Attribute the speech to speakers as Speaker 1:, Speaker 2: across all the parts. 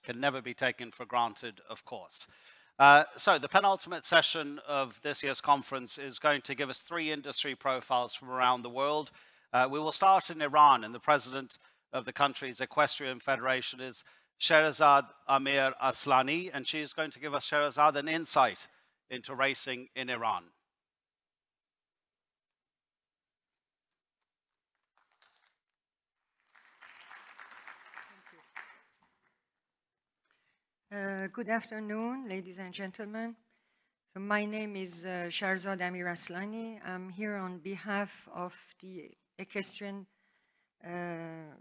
Speaker 1: can never be taken for granted, of course. So the penultimate session of this year's conference is going to give us 3 industry profiles from around the world. We will start in Iran, and the president of the country's equestrian federation is Sherazad Amir Aslani, and she is going to give us, Sherazad, an insight into racing in Iran.
Speaker 2: Good afternoon, ladies and gentlemen. So my name is Sherazad Amir Aslani. I'm here on behalf of the Equestrian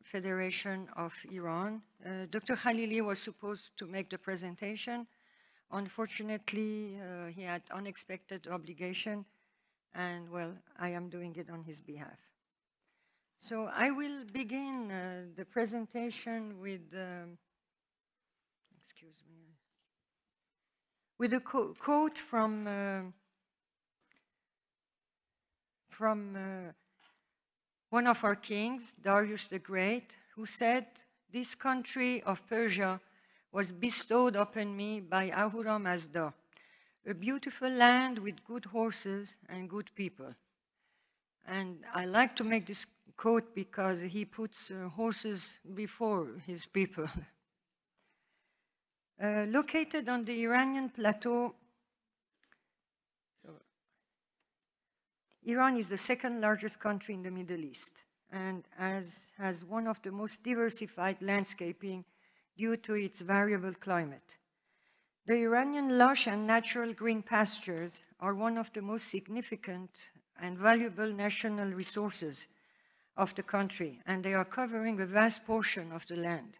Speaker 2: Federation of Iran. Dr. Khalili was supposed to make the presentation. Unfortunately, he had unexpected obligation, and well, I am doing it on his behalf. So I will begin the presentation with with a quote from one of our kings, Darius the Great, who said, "This country of Persia was bestowed upon me by Ahura Mazda, a beautiful land with good horses and good people." And I like to make this quote because he puts horses before his people. Located on the Iranian plateau, Iran is the 2nd largest country in the Middle East and has one of the most diversified landscaping due to its variable climate. The Iranian lush and natural green pastures are one of the most significant and valuable national resources of the country, and they are covering a vast portion of the land.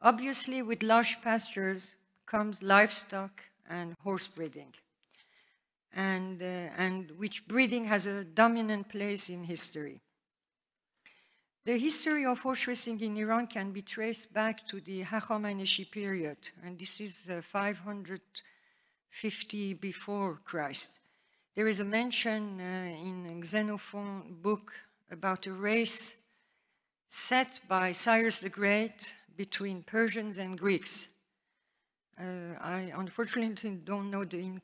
Speaker 2: Obviously, with lush pastures comes livestock and horse breeding, and which breeding has a dominant place in history. The history of horse racing in Iran can be traced back to the Hachamaneshi period, and this is 550 before Christ. There is a mention in Xenophon's book about a race set by Cyrus the Great between Persians and Greeks. I unfortunately don't know the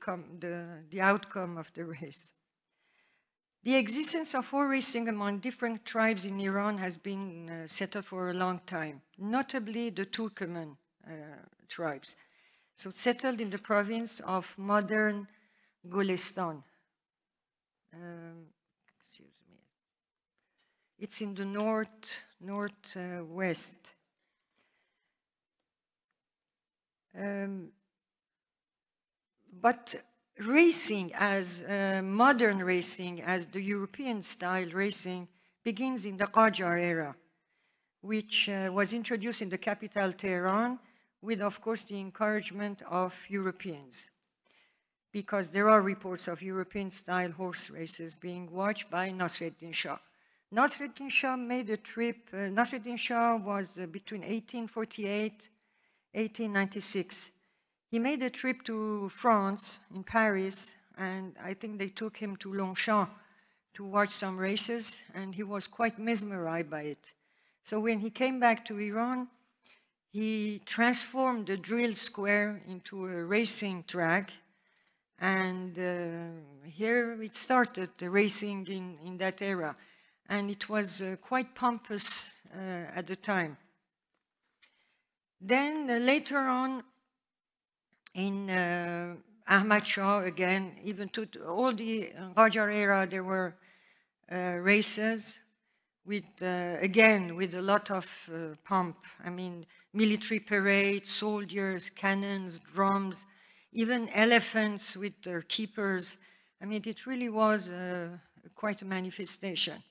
Speaker 2: outcome of the race. The existence of horse racing among different tribes in Iran has been settled for a long time, notably the Turkoman tribes. So settled in the province of modern Golestan. Excuse me. It's in the northwest. But racing as modern racing, as the European style racing, begins in the Qajar era, which was introduced in the capital Tehran with, of course, the encouragement of Europeans, because there are reports of European style horse races being watched by Nasreddin Shah. Nasreddin Shah made a trip. Nasreddin Shah was between 1848 1896. He made a trip to France, in Paris, and I think they took him to Longchamp to watch some races, and he was quite mesmerized by it. So when he came back to Iran, he transformed the drill square into a racing track, and here it started, the racing in that era. And it was quite pompous at the time. Then later on, in Ahmad Shah again, even to all the Qajar era, there were races with, again, with a lot of pomp. I mean, military parades, soldiers, cannons, drums, even elephants with their keepers. I mean, it really was quite a manifestation.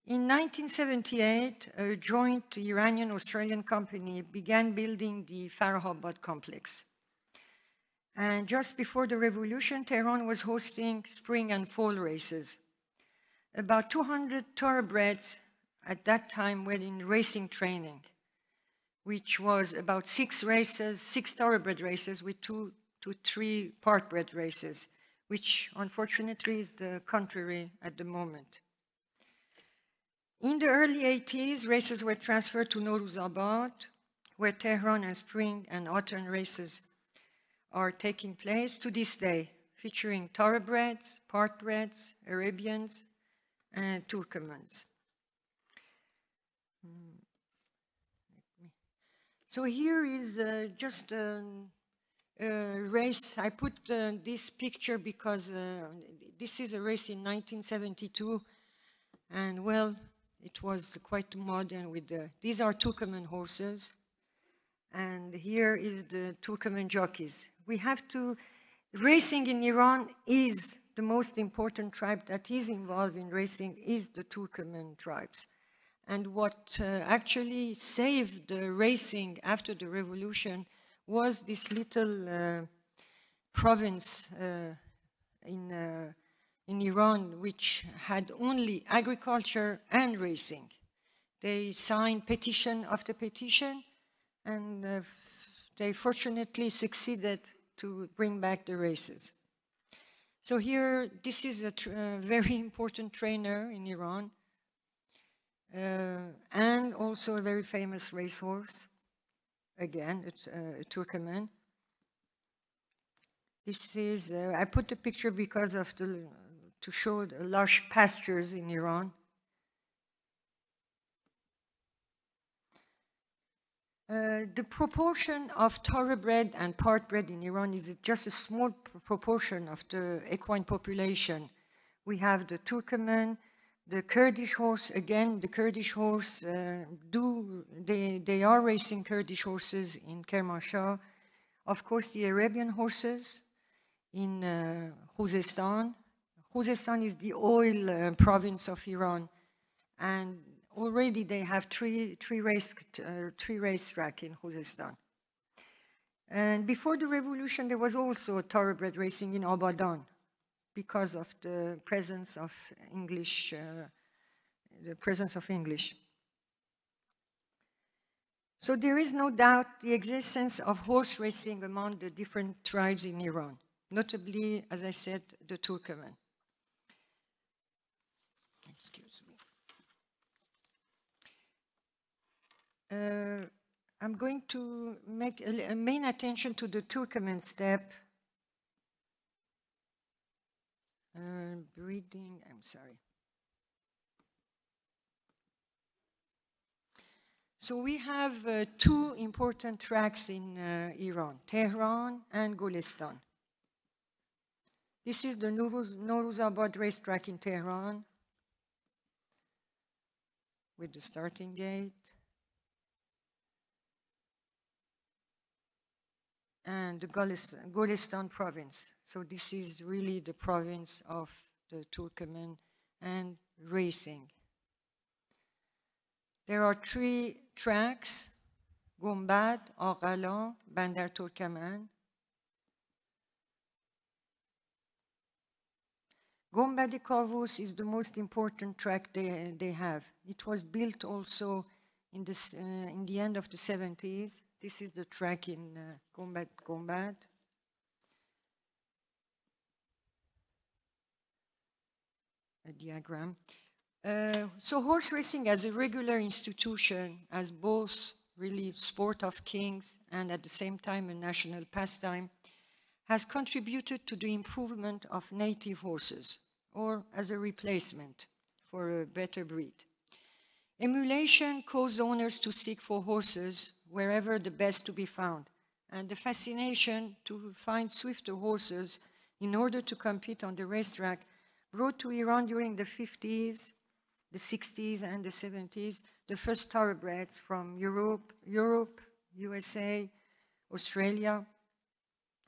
Speaker 2: In 1978, a joint Iranian-Australian company began building the Farhabad complex. And just before the revolution, Tehran was hosting spring and fall races. About 200 thoroughbreds at that time were in racing training, which was about 6 thoroughbred races with 2 to 3 partbred races, which unfortunately is the contrary at the moment. In the early 80s, races were transferred to Noruzabad, where Tehran and spring and autumn races are taking place to this day, featuring thoroughbreds, partbreds, Arabians, and Turkomans. So here is just a race. I put this picture because this is a race in 1972, and well, it was quite modern with these are Turkoman horses, and here is the Turkoman jockeys. We have to, racing in Iran is the most important tribe that is involved in racing is the Turkoman tribes. And what actually saved the racing after the revolution was this little province in Iran which had only agriculture and racing. They signed petition after petition, and they fortunately succeeded to bring back the races. So here, this is a very important trainer in Iran, and also a very famous racehorse. Again, it's a Turkoman. This is, I put the picture because of to show the lush pastures in Iran. The proportion of thoroughbred and partbred in Iran is just a small proportion of the equine population. We have the Turkoman, the Kurdish horse. Again, the Kurdish horse, they are racing Kurdish horses in Kermanshah. Of course, the Arabian horses in Khuzestan. Khuzestan is the oil province of Iran, and already they have three race track in Khuzestan. And before the revolution, there was also thoroughbred racing in Abadan because of the presence of English. So there is no doubt the existence of horse racing among the different tribes in Iran, notably, as I said, the Turkoman. Excuse me. I'm going to make a main attention to the Turkoman steppe. Breeding, I'm sorry. So we have two important tracks in Iran, Tehran and Golestan. This is the Noruzabad racetrack in Tehran with the starting gate. And the Golestan province. So this is really the province of the Turkoman and racing. There are three tracks, Gumbad, Aghalan, Bandar Turkaman. Gumbad Kavus is the most important track they have. It was built also in the end of the 70s. This is the track in Gumbad. A diagram. So horse racing as a regular institution, as both really sport of kings and at the same time a national pastime, has contributed to the improvement of native horses, or as a replacement for a better breed. Emulation caused owners to seek for horses wherever the best to be found, and the fascination to find swifter horses in order to compete on the racetrack brought to Iran during the 50s, the 60s, and the 70s the first thoroughbreds from Europe, USA, Australia.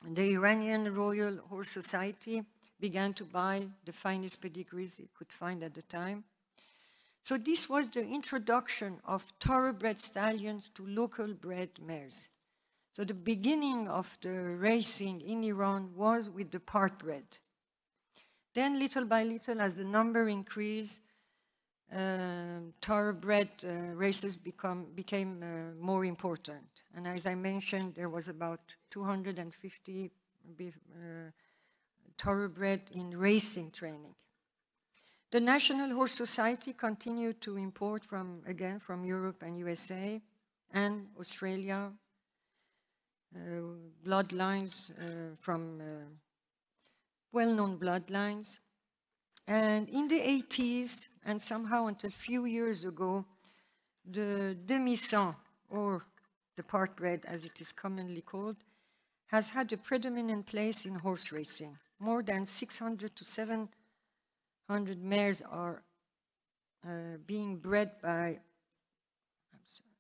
Speaker 2: And the Iranian Royal Horse Society began to buy the finest pedigrees it could find at the time. So this was the introduction of thoroughbred stallions to local bred mares. So the beginning of the racing in Iran was with the partbred. Then little by little, as the number increased, thoroughbred races became more important. And as I mentioned, there was about 250 thoroughbred in racing training. The National Horse Society continued to import from Europe and USA, and Australia, bloodlines from well-known bloodlines. And in the 80s, and somehow until a few years ago, the demi-sang, or the part-bred as it is commonly called, has had a predominant place in horse racing. More than 600 to 700 mares are being bred by, I'm sorry.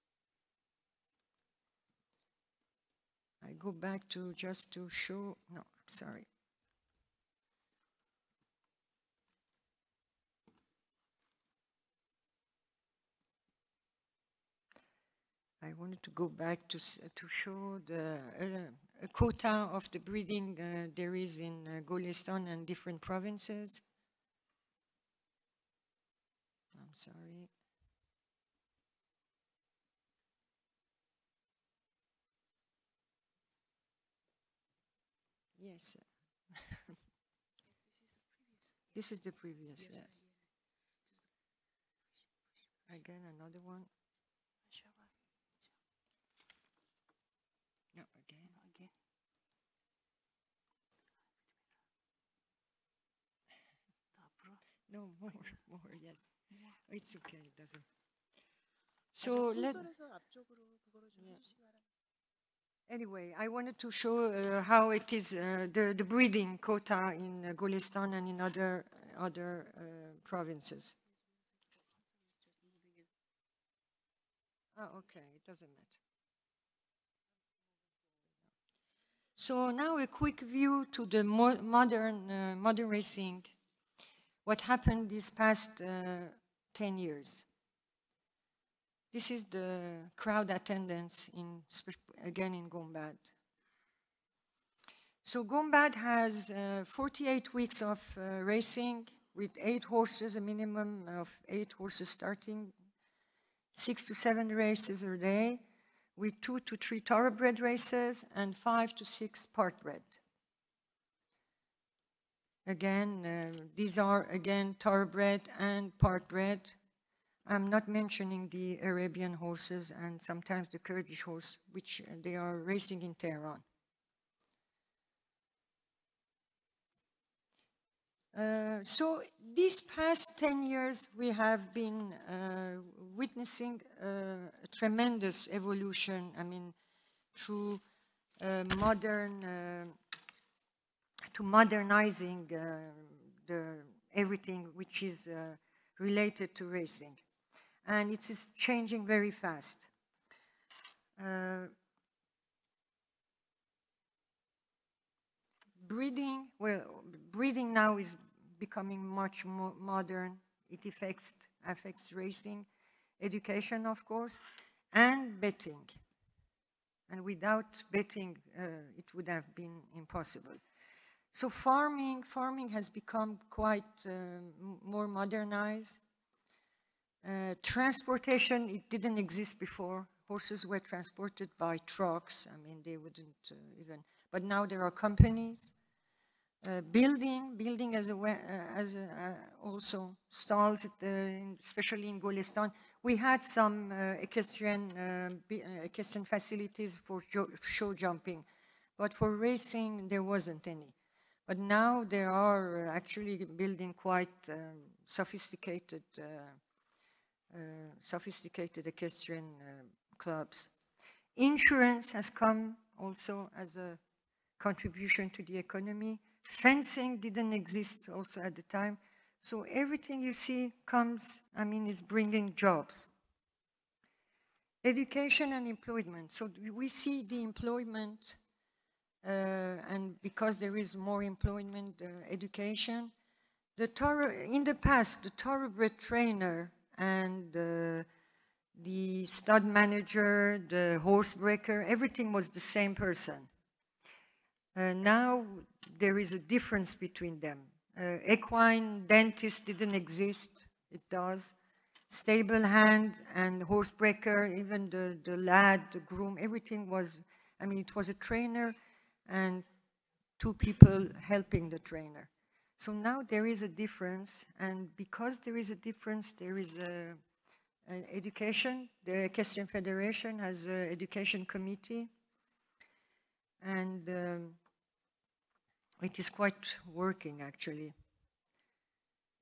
Speaker 2: I go back to just to show, no, sorry. I wanted to go back to show the a quota of the breeding there is in Golestan and different provinces. I'm sorry. Yes. This is the previous, yes. Again, another one. No, again. No, more, yes. It's okay, it doesn't. So let. Yeah. Anyway, I wanted to show how it is the breeding quota in Golestan and in other provinces. Oh, okay, it doesn't matter. So now a quick view to the modern racing. What happened these past 10 years. This is the crowd attendance again in Gombad. So Gombad has 48 weeks of racing with 8 horses, a minimum of 8 horses starting, 6 to 7 races a day, with 2 to 3 thoroughbred races and 5 to 6 part-bred. Again, these are again thoroughbred and part-bred. I'm not mentioning the Arabian horses and sometimes the Kurdish horse, which they are racing in Tehran. So these past 10 years, we have been witnessing a tremendous evolution, I mean, through modernizing everything which is related to racing. And it is changing very fast. Breeding now is becoming much more modern. It affects racing, education, of course, and betting. And without betting, it would have been impossible. So farming has become quite more modernized. Transportation, it didn't exist before. Horses were transported by trucks. I mean, they wouldn't even, but now there are companies. Building as also stalls, especially in Golestan. We had some equestrian facilities for show jumping, but for racing there wasn't any. But now there are actually building quite sophisticated equestrian clubs. Insurance has come also as a contribution to the economy. Fencing didn't exist also at the time. So everything you see comes, I mean, is bringing jobs. Education and employment. So we see the employment, and because there is more employment, education. In the past, the thoroughbred trainer and the stud manager, the horse breaker, everything was the same person. Now there is a difference between them. Equine dentist didn't exist, it does. Stable hand and horse breaker, even the lad, the groom, everything was, I mean, it was a trainer and 2 people helping the trainer. So now there is a difference, and because there is a difference, there is education. The Equestrian Federation has an education committee, and it is quite working, actually.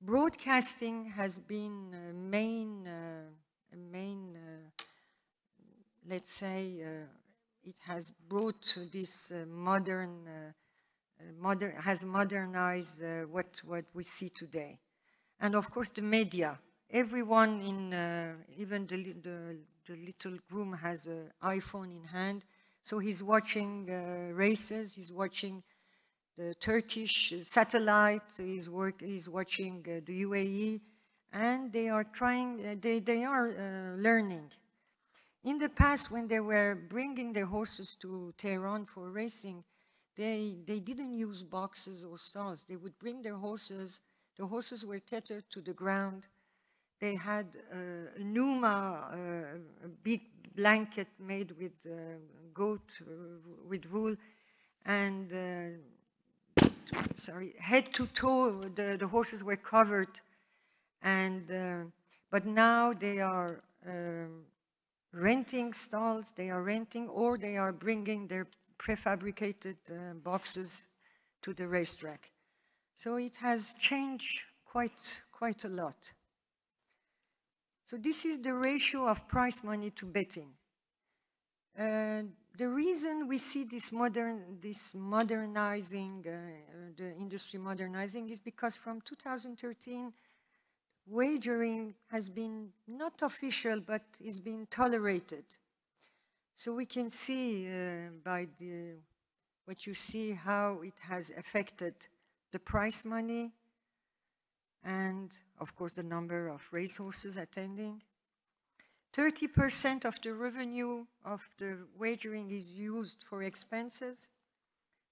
Speaker 2: Broadcasting has been a main, let's say, it has brought this has modernized what we see today. And of course the media. Everyone in, even the little groom has an iPhone in hand, so he's watching races, he's watching the Turkish satellite, he's watching the UAE, and they are trying, they are learning. In the past, when they were bringing their horses to Tehran for racing, they didn't use boxes or stalls. They would bring their horses. The horses were tethered to the ground. They had a Numa, a big blanket made with goat, with wool, and head to toe, the horses were covered. And but now they are renting stalls, they are renting, or they are bringing their prefabricated boxes to the racetrack. So it has changed quite a lot. So this is the ratio of prize money to betting. The reason we see this modernizing, the industry modernizing, is because from 2013, wagering has been not official, but is being tolerated. So we can see by what you see how it has affected the prize money and, of course, the number of racehorses attending. 30% of the revenue of the wagering is used for expenses,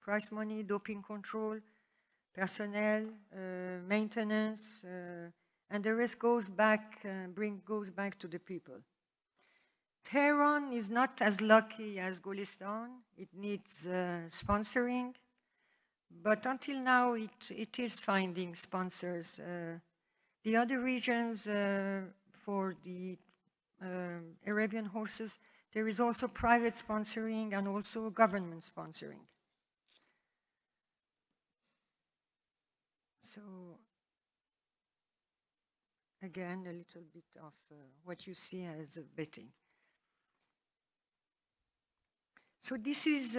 Speaker 2: prize money, doping control, personnel, maintenance, and the rest goes back, goes back to the people. Tehran is not as lucky as Gulistan. It needs sponsoring, but until now it is finding sponsors. The other regions for the Arabian horses, there is also private sponsoring and also government sponsoring. So again, a little bit of what you see as betting. So this is,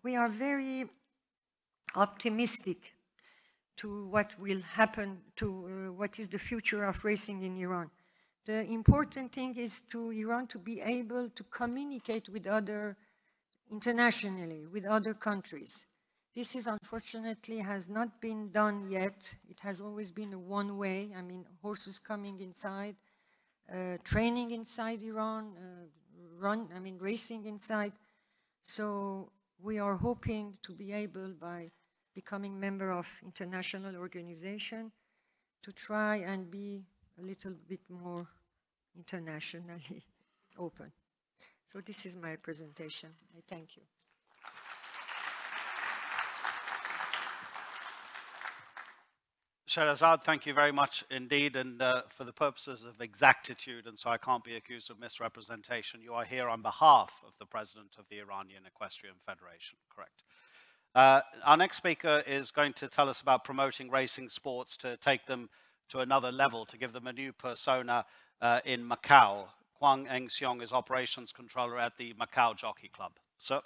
Speaker 2: we are very optimistic to what will happen, to what is the future of racing in Iran. The important thing is to Iran to be able to communicate with other, internationally, with other countries. This is unfortunately has not been done yet. It has always been a one way. I mean, horses coming inside, training inside Iran, racing inside. So we are hoping to be able, by becoming member of international organization, to try and be a little bit more internationally open. So this is my presentation. I thank you.
Speaker 1: Sherazad, thank you very much indeed, and for the purposes of exactitude, and so I can't be accused of misrepresentation, you are here on behalf of the President of the Iranian Equestrian Federation, correct? Our next speaker is going to tell us about promoting racing sports to take them to another level, to give them a new persona in Macau. Kwang Seong is Operations Controller at the Macau Jockey Club. Sir?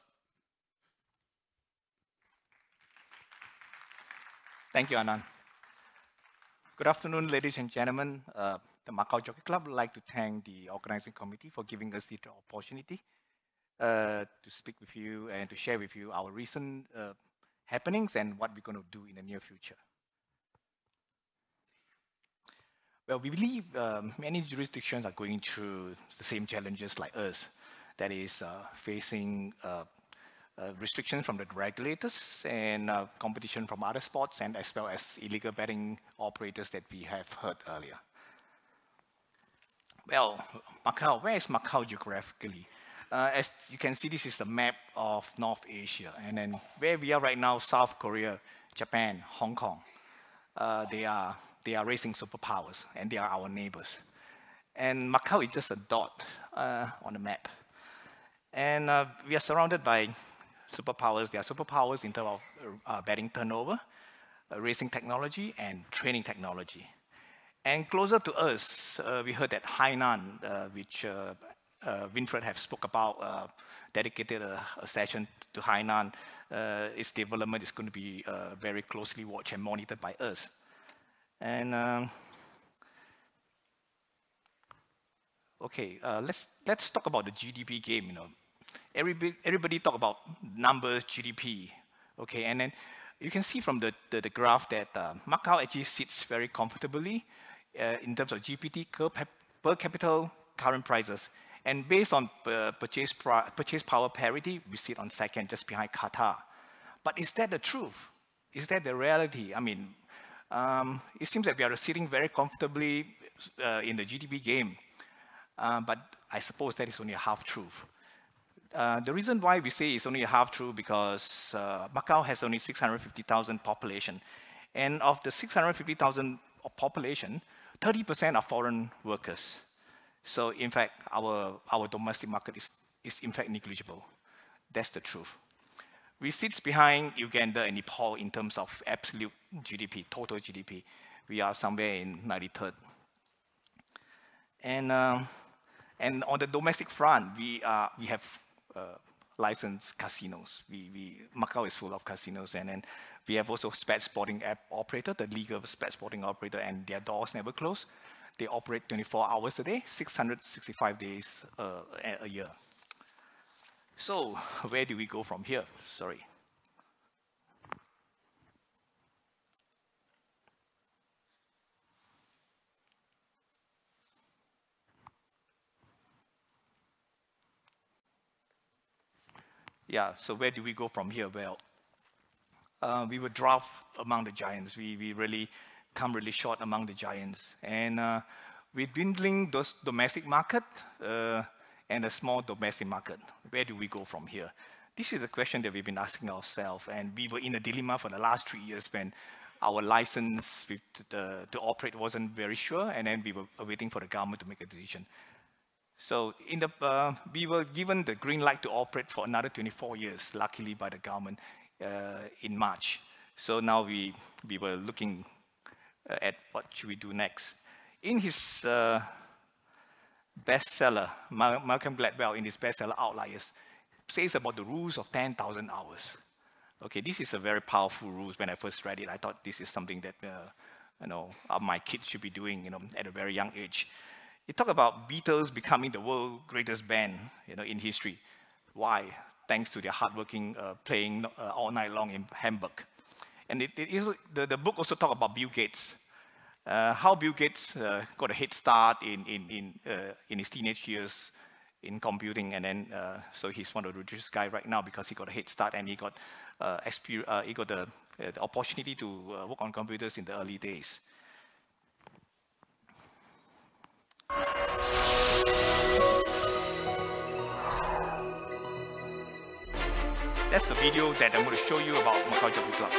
Speaker 3: Thank you, Anand. Good afternoon, ladies and gentlemen. The Macau Jockey Club would like to thank the organizing committee for giving us the opportunity to speak with you and to share with you our recent happenings and what we're going to do in the near future. Well, we believe many jurisdictions are going through the same challenges like us, that is facing restrictions from the regulators and competition from other sports, and as well as illegal betting operators that we have heard earlier. Well, Macau, where is Macau geographically? As you can see, this is the map of North Asia, and then where we are right now, South Korea, Japan, Hong Kong, they are racing superpowers, and they are our neighbors. And Macau is just a dot on the map. And we are surrounded by superpowers. There are superpowers in terms of betting turnover, racing technology, and training technology. And closer to us, we heard that Hainan, which Winfred have spoke about, dedicated a session to Hainan. Its development is going to be very closely watched and monitored by us. And okay, let's talk about the GDP game. You know, everybody talk about numbers, GDP. Okay, and then you can see from the graph that Macau actually sits very comfortably in terms of GPT per capita current prices. And based on purchase power parity, we sit on second, just behind Qatar. But is that the truth? Is that the reality? I mean, it seems that we are sitting very comfortably in the GDP game. But I suppose that is only a half-truth. The reason why we say it's only a half-truth because Macau has only 650,000 population. And of the 650,000 population, 30% are foreign workers. So in fact, our domestic market is in fact negligible. That's the truth. We sit behind Uganda and Nepal in terms of absolute GDP, total GDP. We are somewhere in 93rd. And on the domestic front, we have licensed casinos. Macau is full of casinos, and then we have also spec sporting app operator, the legal spec sporting operator, and their doors never close. They operate 24 hours a day, 665 days a year. So where do we go from here? Sorry. Yeah, so where do we go from here? Well, we were draft among the giants. We really come really short among the giants. And we're dwindling those domestic market and a small domestic market. Where do we go from here? This is a question that we've been asking ourselves. And we were in a dilemma for the last 3 years when our license to operate wasn't very sure. And then we were waiting for the government to make a decision. So we were given the green light to operate for another 24 years, luckily by the government in March. So now we were looking at what should we do next. In his bestseller, Malcolm Gladwell, in his bestseller Outliers, says about the rules of 10,000 hours. Okay, this is a very powerful rule. When I first read it, I thought this is something that my kids should be doing, at a very young age. It talks about Beatles becoming the world's greatest band, in history. Why? Thanks to their hardworking playing all night long in Hamburg. And the book also talks about Bill Gates. How Bill Gates got a head start in his teenage years in computing, and then so he's one of the richest guys right now because he got a head start and he got the opportunity to work on computers in the early days. That's the video that I'm going to show you about Macau Jockey Club.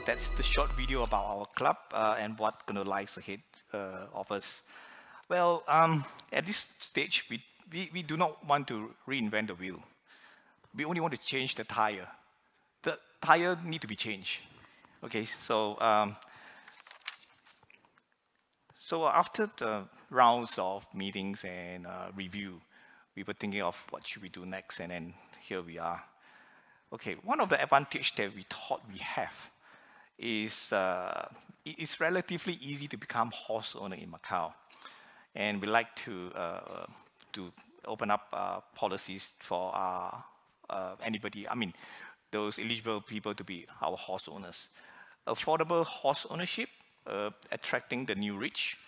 Speaker 3: That's the short video about our club and what gonna lies ahead of us. Well, at this stage, we do not want to reinvent the wheel. We only want to change the tire. The tire need to be changed. Okay, so after the rounds of meetings and review, we were thinking of what should we do next, and then here we are. Okay, one of the advantages that we thought we have is it's relatively easy to become horse owner in Macau, and we like to open up policies for anybody. I mean, those eligible people to be our horse owners. Affordable horse ownership, attracting the new rich,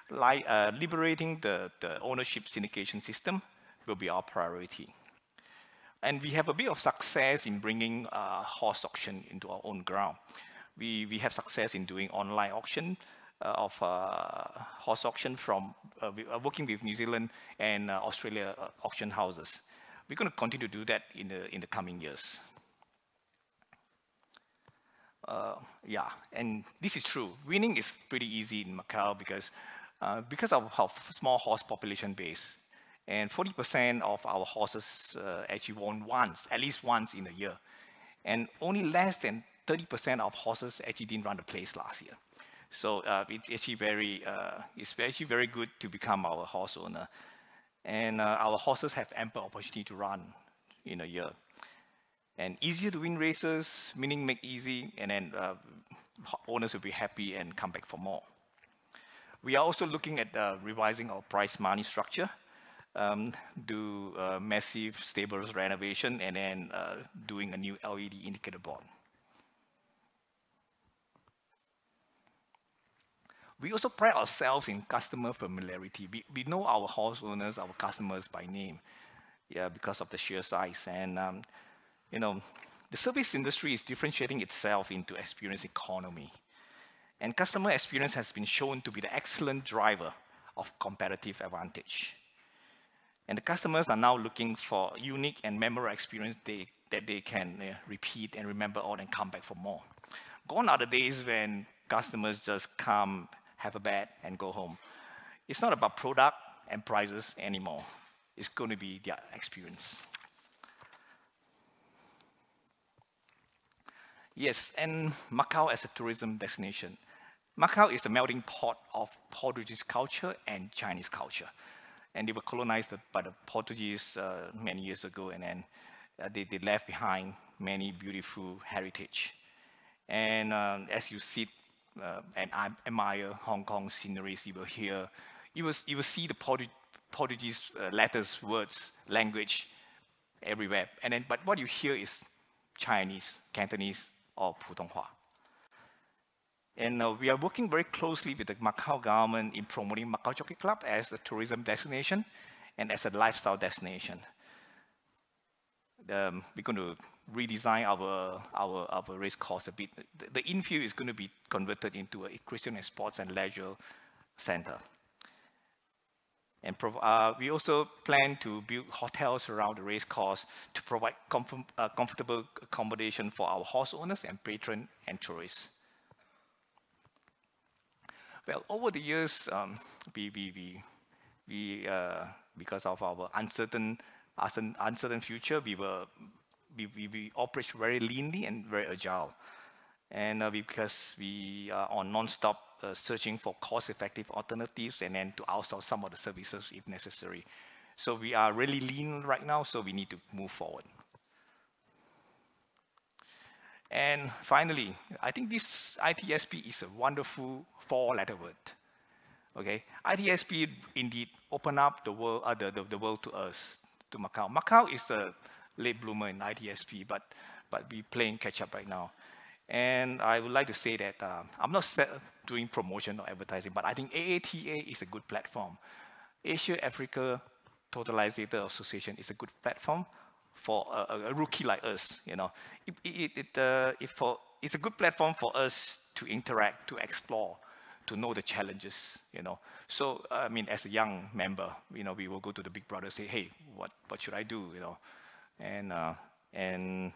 Speaker 3: like liberating the ownership syndication system will be our priority. And we have a bit of success in bringing horse auction into our own ground. We have success in doing online auction of horse auction from working with New Zealand and Australia auction houses. We're going to continue to do that in the coming years. Yeah, and this is true. Winning is pretty easy in Macau because of our small horse population base. And 40% of our horses actually won once, at least once in a year. And only less than 30% of horses actually didn't run the place last year. So it's actually very good to become our horse owner. And our horses have ample opportunity to run in a year. And easier to win races, meaning make easy, and then owners will be happy and come back for more. We are also looking at revising our prize money structure, do massive stables renovation, and then doing a new LED indicator board. We also pride ourselves in customer familiarity. We know our horse owners, our customers by name, yeah, because of the sheer size. And you know, the service industry is differentiating itself into experience economy. And customer experience has been shown to be the excellent driver of competitive advantage. And the customers are now looking for unique and memorable experience that they can repeat and remember all and come back for more. Gone are the days when customers just come, have a bet, and go home. It's not about product and prices anymore. It's going to be their experience. Yes, and Macau as a tourism destination. Macau is a melting pot of Portuguese culture and Chinese culture. And they were colonized by the Portuguese many years ago, and then they left behind many beautiful heritage. And as you sit and admire Hong Kong sceneries, you will hear, you will see the Portuguese letters, words, language everywhere. And then, but what you hear is Chinese, Cantonese, or Putonghua. And we are working very closely with the Macau government in promoting Macau Jockey Club as a tourism destination and as a lifestyle destination. we're going to redesign our race course a bit. The infield is going to be converted into a Christian and sports and leisure center. And we also plan to build hotels around the race course to provide comfortable accommodation for our horse owners and patrons and tourists. Well, over the years, because of our uncertain future, we operate very leanly and very agile. And because we are on non-stop searching for cost-effective alternatives and then to outsource some of the services if necessary. So we are really lean right now, so we need to move forward. And finally, I think this ITSP is a wonderful four-letter word. Okay, ITSP indeed opened up the world, the world to us, to Macau. Macau is a late bloomer in ITSP, but we're playing catch-up right now. And I would like to say that I'm not doing promotion or advertising, but I think AATA is a good platform. Asia Africa Totalizator Association is a good platform for a rookie like us. You know, it's a good platform for us to interact, to explore, to know the challenges. You know, so I mean, as a young member, you know, we will go to the big brother and say, hey, what should I do? You know, and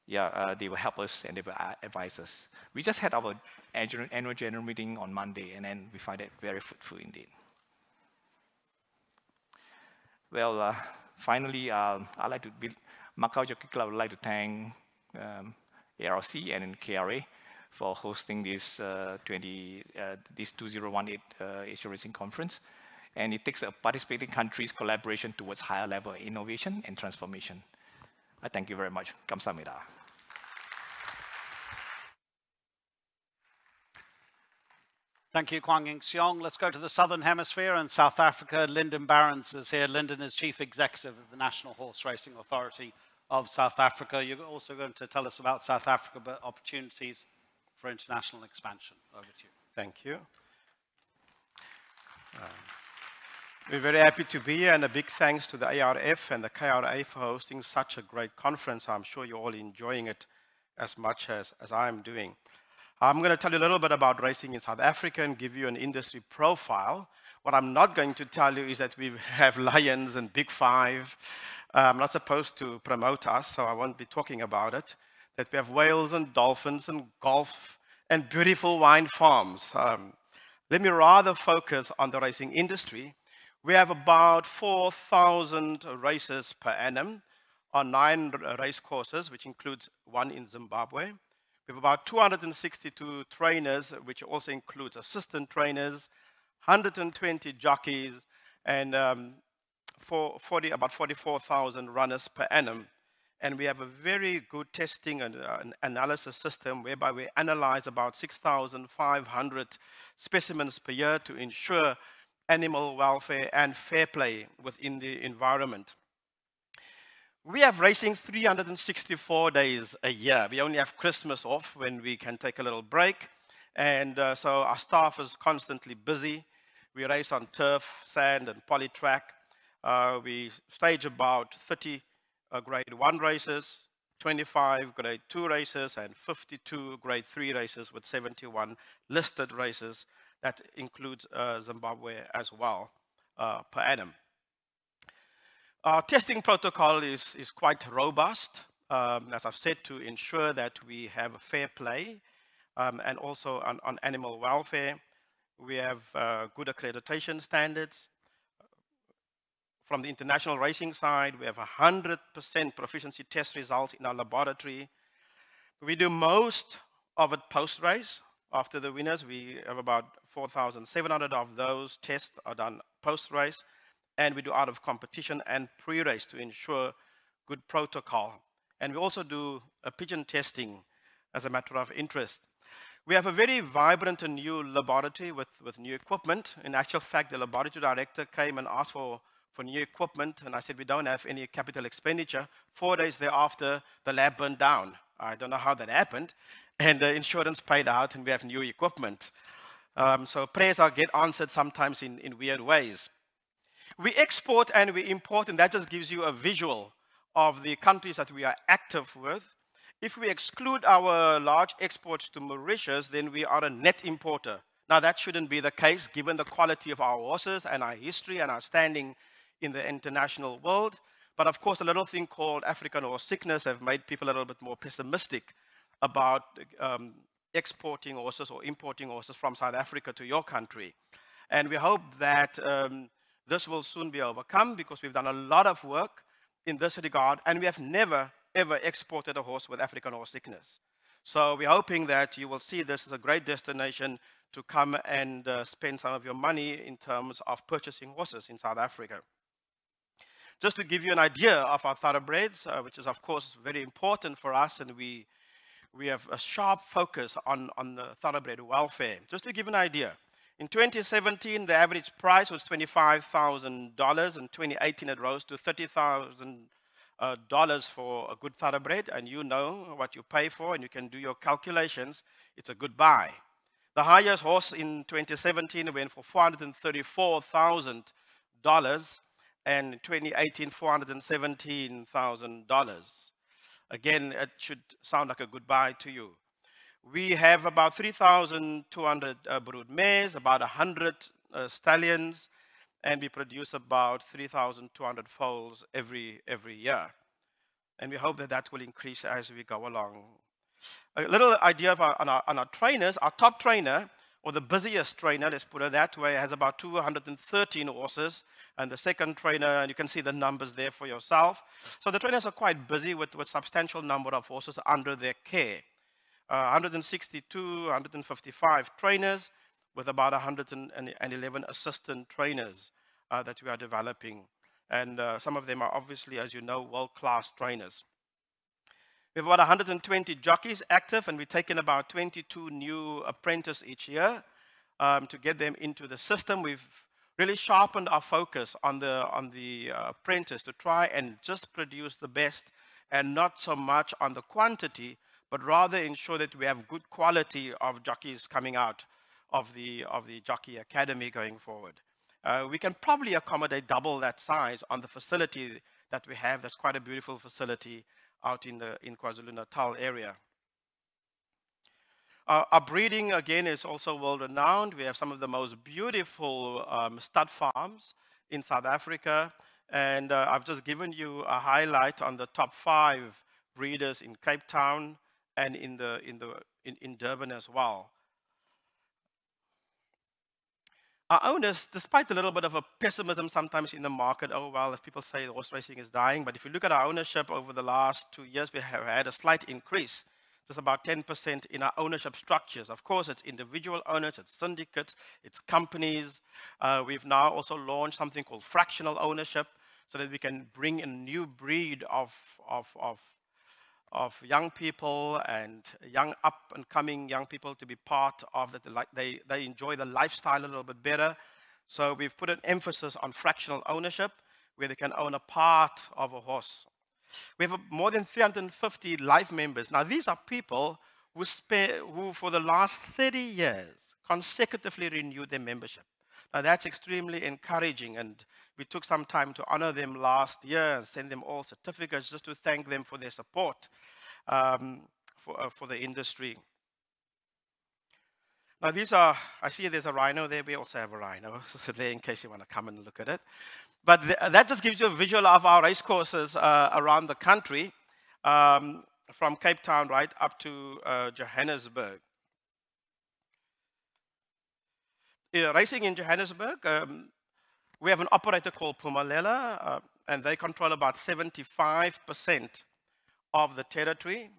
Speaker 3: yeah, they will help us and they will advise us. We just had our annual general meeting on Monday, and then we find it very fruitful indeed. Well, finally, I'd like to Macau Jockey Club would like to thank ARC and KRA for hosting this 2018 Asia Racing Conference. And it takes a participating country's collaboration towards higher level innovation and transformation. I thank you very much. Kamsahamnida.
Speaker 1: Thank you, Kwang and Seong. Let's go to the Southern Hemisphere and South Africa. Lyndon Barends is here. Lyndon is Chief Executive of the National Horse Racing Authority of South Africa. You're also going to tell us about South Africa, but opportunities for international expansion. Over to you.
Speaker 4: Thank you. We're very happy to be here, and a big thanks to the ARF and the KRA for hosting such a great conference. I'm sure you're all enjoying it as much as I'm doing. I'm going to tell you a little bit about racing in South Africa and give you an industry profile. What I'm not going to tell you is that we have lions and Big Five. I'm not supposed to promote us, so I won't be talking about it. That we have whales and dolphins and golf and beautiful wine farms. Let me rather focus on the racing industry. We have about 4,000 races per annum on 9 race courses, which includes 1 in Zimbabwe. We have about 262 trainers, which also includes assistant trainers, 120 jockeys, and about 44,000 runners per annum. And we have a very good testing and analysis system whereby we analyze about 6,500 specimens per year to ensure animal welfare and fair play within the environment. We have racing 364 days a year. We only have Christmas off when we can take a little break. And so our staff is constantly busy. We race on turf, sand, and poly track. We stage about 30 grade 1 races, 25 grade 2 races, and 52 grade 3 races with 71 listed races. That includes Zimbabwe as well per annum. Our testing protocol is quite robust, as I've said, to ensure that we have a fair play and also on animal welfare. We have good accreditation standards. From the international racing side, we have 100% proficiency test results in our laboratory. We do most of it post-race. After the winners, we have about 4,700 of those tests are done post-race, and we do out of competition and pre-race to ensure good protocol. And we also do a pigeon testing as a matter of interest. We have a very vibrant and new laboratory with new equipment. In actual fact, the laboratory director came and asked for new equipment, and I said, we don't have any capital expenditure. 4 days thereafter, the lab burned down. I don't know how that happened. And the insurance paid out, and we have new equipment. So prayers get answered sometimes in weird ways. We export and we import, and that just gives you a visual of the countries that we are active with, if we exclude our large exports to Mauritius, then we are a net importer. Now, that shouldn't be the case, given the quality of our horses and our history and our standing in the international world. But of course, a little thing called African horse sickness have made people a little bit more pessimistic about exporting horses or importing horses from South Africa to your country. And we hope that this will soon be overcome, because we've done a lot of work in this regard, and we have never, ever exported a horse with African horse sickness. So we're hoping that you will see this as a great destination to come and spend some of your money in terms of purchasing horses in South Africa. Just to give you an idea of our thoroughbreds, which is of course very important for us, and we have a sharp focus on the thoroughbred welfare. Just to give an idea, in 2017, the average price was $25,000. In 2018, it rose to $30,000 for a good thoroughbred, and you know what you pay for, and you can do your calculations. It's a good buy. The highest horse in 2017 went for $434,000, and in 2018, $417,000. Again, it should sound like a good buy to you. We have about 3,200 brood mares, about 100 stallions, and we produce about 3,200 foals every year. And we hope that that will increase as we go along. A little idea of on our trainers. Our top trainer, or the busiest trainer, let's put it that way, has about 213 horses. And the second trainer, and you can see the numbers there for yourself. So the trainers are quite busy with substantial number of horses under their care. 162, 155 trainers with about 111 assistant trainers that we are developing. And some of them are obviously, as you know, world-class trainers. We have about 120 jockeys active, and we've taken about 22 new apprentices each year to get them into the system. We've really sharpened our focus on the apprentice to try and just produce the best, and not so much on the quantity, but rather ensure that we have good quality of jockeys coming out of the Jockey Academy going forward. We can probably accommodate double that size on the facility that we have. That's quite a beautiful facility out in KwaZulu-Natal area. Our breeding, again, is also world-renowned. We have some of the most beautiful stud farms in South Africa. And I've just given you a highlight on the top 5 breeders in Cape Town and in Durban as well. Our owners, despite a little bit of a pessimism sometimes in the market, oh, well, if people say horse racing is dying, but if you look at our ownership over the last 2 years, we have had a slight increase, just about 10% in our ownership structures. Of course, it's individual owners, it's syndicates, it's companies. We've now also launched something called fractional ownership, so that we can bring a new breed of young people and up-and-coming young people to be part of that. They enjoy the lifestyle a little bit better. So we've put an emphasis on fractional ownership, where they can own a part of a horse. We have more than 350 life members. Now, these are people who for the last 30 years, consecutively renewed their membership. Now, that's extremely encouraging, and we took some time to honor them last year and send them all certificates just to thank them for their support for the industry. Now, these are, I see there's a rhino there. We also have a rhino, so there in case you want to come and look at it. But that just gives you a visual of our race courses around the country, from Cape Town right up to Johannesburg. Racing in Johannesburg, we have an operator called Pumalela, and they control about 75% of the territory.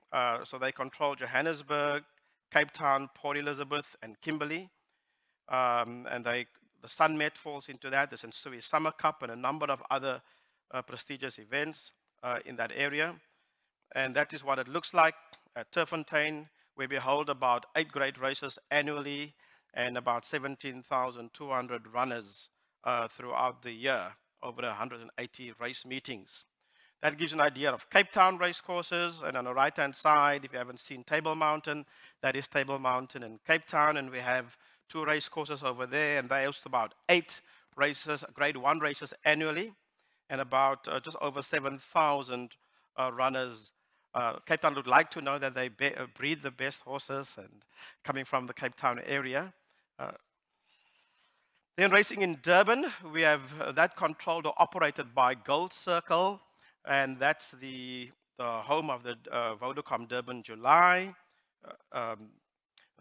Speaker 4: So they control Johannesburg, Cape Town, Port Elizabeth, and Kimberley. And the Sunmet falls into that. The Sensui Summer Cup and a number of other prestigious events in that area. And that is what it looks like at Turffontein, where we hold about 8 great races annually and about 17,200 runners throughout the year, over 180 race meetings. That gives you an idea of Cape Town race courses. And on the right-hand side, if you haven't seen Table Mountain, that is Table Mountain in Cape Town. And we have 2 race courses over there, and they host about 8 races, grade 1 races annually, and about just over 7,000 runners. Cape Town would like to know that they breed the best horses, and coming from the Cape Town area. Then racing in Durban, we have that controlled or operated by Gold Circle, and that's the home of the Vodacom Durban July.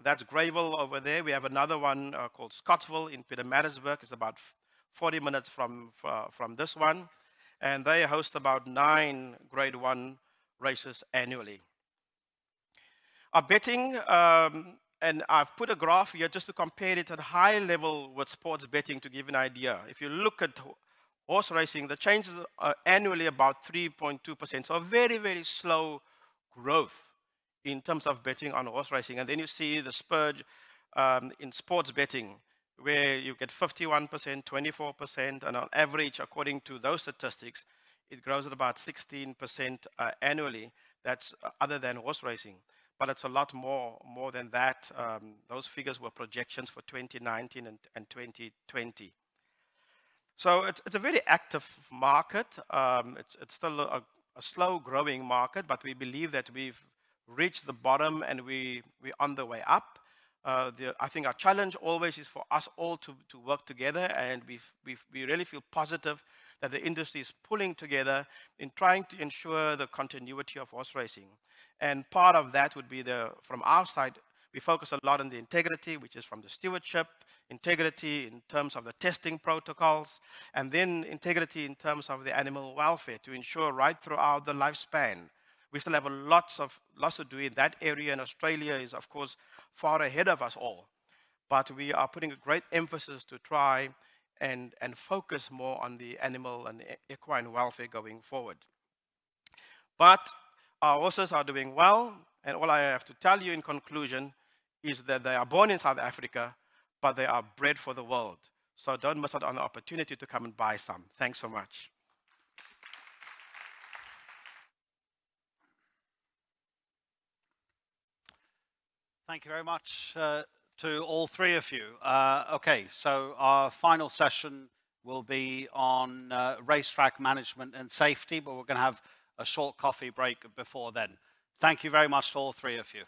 Speaker 4: That's Greyville over there. We have another one called Scottsville in Pietermaritzburg. It's about 40 minutes from this one. And they host about 9 Grade 1 races annually. Our betting, and I've put a graph here just to compare it at high level with sports betting to give you an idea. If you look at horse racing, the changes are annually about 3.2%. So a very, very slow growth in terms of betting on horse racing. And then you see the spurge in sports betting, where you get 51%, 24%, and on average, according to those statistics, it grows at about 16% annually. That's other than horse racing. But it's a lot more than that. Those figures were projections for 2019 and 2020. So it's a very active market. It's still a slow growing market, but we believe that we've reached the bottom and we're on the way up. I think our challenge always is for us all to work together, and we really feel positive that the industry is pulling together in trying to ensure the continuity of horse racing. And part of that would be from our side, we focus a lot on the integrity, which is from the stewardship, integrity in terms of the testing protocols, and then integrity in terms of the animal welfare to ensure right throughout the lifespan. We still have lots to do in that area, and Australia is, of course, far ahead of us all. But we are putting a great emphasis to try and focus more on the animal and equine welfare going forward. But our horses are doing well, and all I have to tell you in conclusion is that they are born in South Africa, but they are bred for the world. So don't miss out on the opportunity to come and buy some. Thanks so much.
Speaker 1: Thank you very much to all three of you. Okay, so our final session will be on racetrack management and safety, but we're going to have a short coffee break before then. Thank you very much to all three of you.